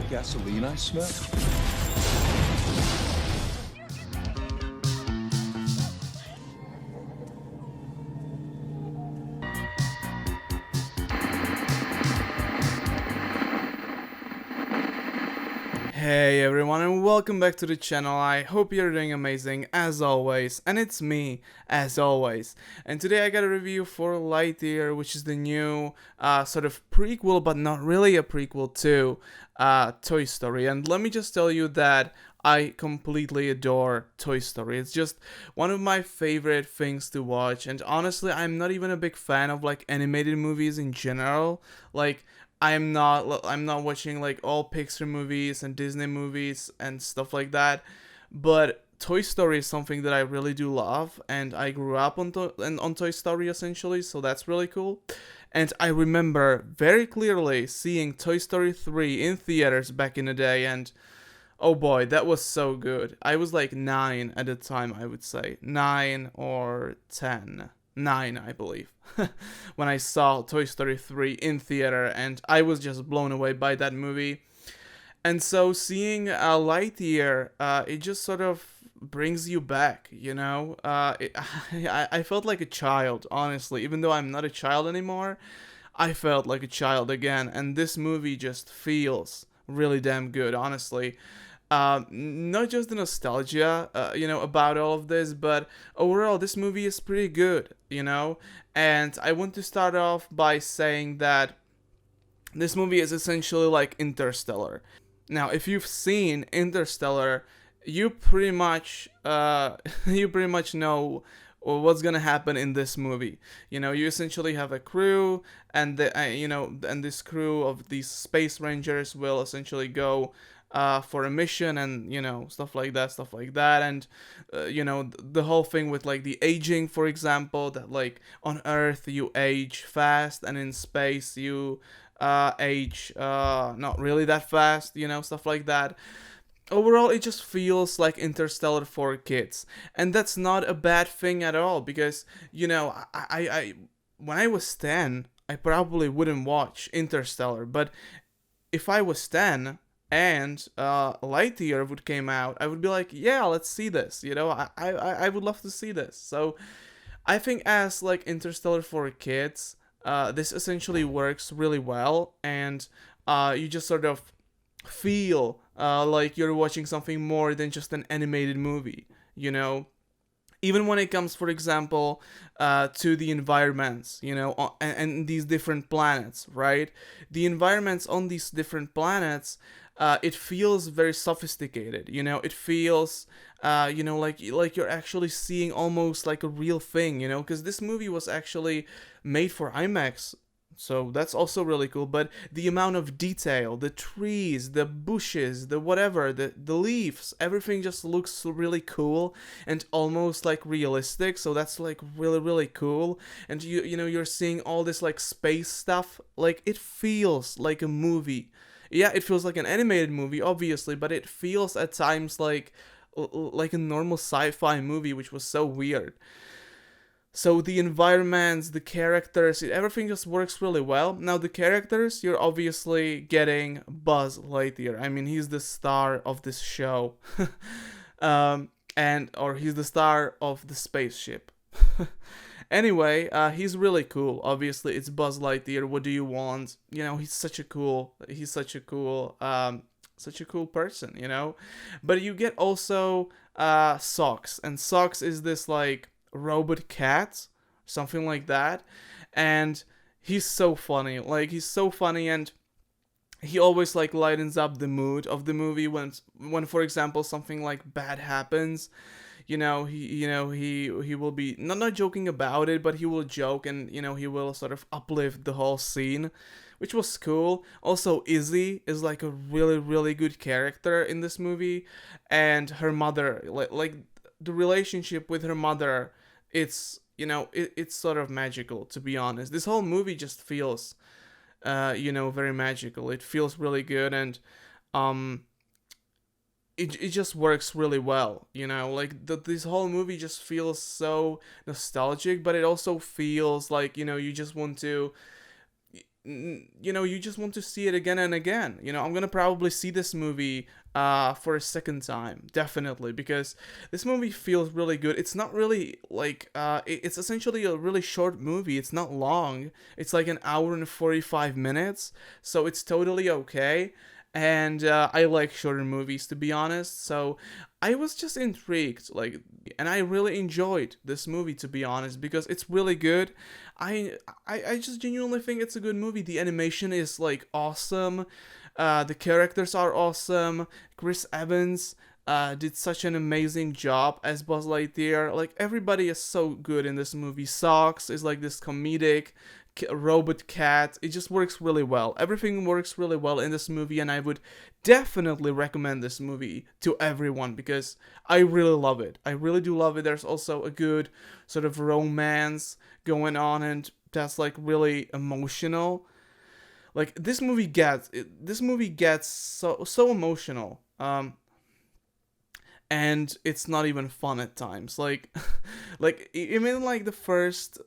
gasoline I smell? Hey everyone, and welcome back to the channel. I hope you're doing amazing as always, and it's me as always. And today I got a review for Lightyear, which is the new sort of prequel, but not really a prequel to Toy Story. And let me just tell you that I completely adore Toy Story. It's just one of my favorite things to watch, and honestly, I'm not even a big fan of like animated movies in general. Like, I'm not watching like all Pixar movies and Disney movies and stuff like that, but Toy Story is something that I really do love, and I grew up on Toy Story essentially, so that's really cool. And I remember very clearly seeing Toy Story 3 in theaters back in the day, and oh boy, that was so good. I was like 9 at the time, I would say. 9 or 10. 9, I believe. When I saw Toy Story 3 in theater, and I was just blown away by that movie. And so seeing Lightyear, it just sort of brings you back, you know? I felt like a child, honestly. Even though I'm not a child anymore, I felt like a child again. And this movie just feels really damn good, honestly. Not just the nostalgia, about all of this, but overall, this movie is pretty good, you know? And I want to start off by saying that this movie is essentially like Interstellar. Now, if you've seen Interstellar, you pretty much, you pretty much know what's gonna happen in this movie. You know, you essentially have a crew, and and this crew of these space rangers will essentially go for a mission, and stuff like that, and the whole thing with like the aging, for example, that like on Earth you age fast, and in space you age not really that fast, stuff like that. Overall, it just feels like Interstellar for kids, and that's not a bad thing at all, because I when I was 10, I probably wouldn't watch Interstellar, but if I was 10 and Lightyear would came out, I would be like, yeah, let's see this. I would love to see this. So I think as like Interstellar for kids, this essentially works really well, and you just sort of feel like you're watching something more than just an animated movie. You know, even when it comes, for example, to the environments, and these different planets, right? The environments on these different planets, it feels very sophisticated. It feels, like you're actually seeing almost like a real thing. Because this movie was actually made for IMAX, so that's also really cool. But the amount of detail, the trees, the bushes, the whatever, the leaves, everything just looks really cool and almost like realistic. So that's like really, really cool. And you're seeing all this like space stuff. Like, it feels like a movie. Yeah, it feels like an animated movie, obviously, but it feels at times like a normal sci-fi movie, which was so weird. So the environments, the characters, everything just works really well. Now the characters, you're obviously getting Buzz Lightyear. I mean, he's the star of this show, or he's the star of the spaceship. Anyway, he's really cool. Obviously, it's Buzz Lightyear. What do you want? Such a cool person. But you get also Socks, and Socks is this like robot cat, something like that, and he's so funny. Like, he's so funny, and he always like lightens up the mood of the movie when for example something like bad happens. He will be not joking about it, but he will joke, and he will sort of uplift the whole scene, which was cool. Also, Izzy is like a really, really good character in this movie, and her mother, like the relationship with her mother, it's sort of magical, to be honest. This whole movie just feels very magical. It feels really good, and um it just works really well. Like this whole movie just feels so nostalgic, but it also feels like you just want to you know, you just want to see it again and again. You know, I'm gonna probably see this movie for a second time, definitely, because this movie feels really good. It's not really like it's essentially a really short movie. It's not long. It's like an hour and 45 minutes, so it's totally okay. And I like shorter movies, to be honest. So I was just intrigued, like, and I really enjoyed this movie, to be honest, because it's really good. I I just genuinely think it's a good movie. The animation is like awesome. The characters are awesome. Chris Evans did such an amazing job as Buzz Lightyear. Like everybody is so good in this movie. Socks is like this comedic robot cat. It just works really well. Everything works really well in this movie, and I would definitely recommend this movie to everyone because I really love it. I really do love it. There's also a good sort of romance going on, and that's like really emotional. Like this movie gets so emotional. And it's not even fun at times. Like like even like the first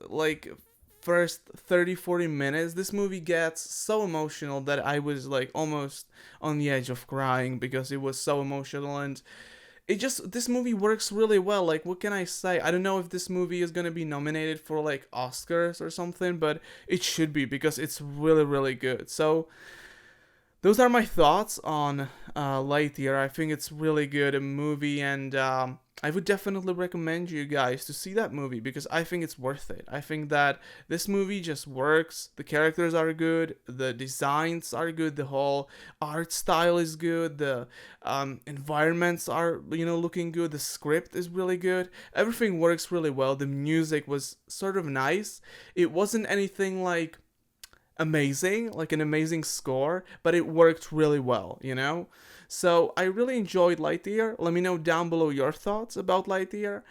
30-40 minutes, this movie gets so emotional that I was like almost on the edge of crying because it was so emotional. And it just, this movie works really well. Like, what can I say? I don't know if this movie is gonna be nominated for like Oscars or something, but it should be because it's really really good. So those are my thoughts on Lightyear. I think it's really good a movie, and I would definitely recommend you guys to see that movie because I think it's worth it. I think that this movie just works. The characters are good, the designs are good, the whole art style is good, the environments are, you know, looking good, the script is really good, everything works really well. The music was sort of nice. It wasn't anything like amazing, like an amazing score, but it worked really well, you know? So I really enjoyed Lightyear. Let me know down below your thoughts about Lightyear.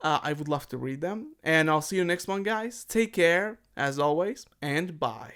I would love to read them. And I'll see you next one, guys. Take care, as always, and bye.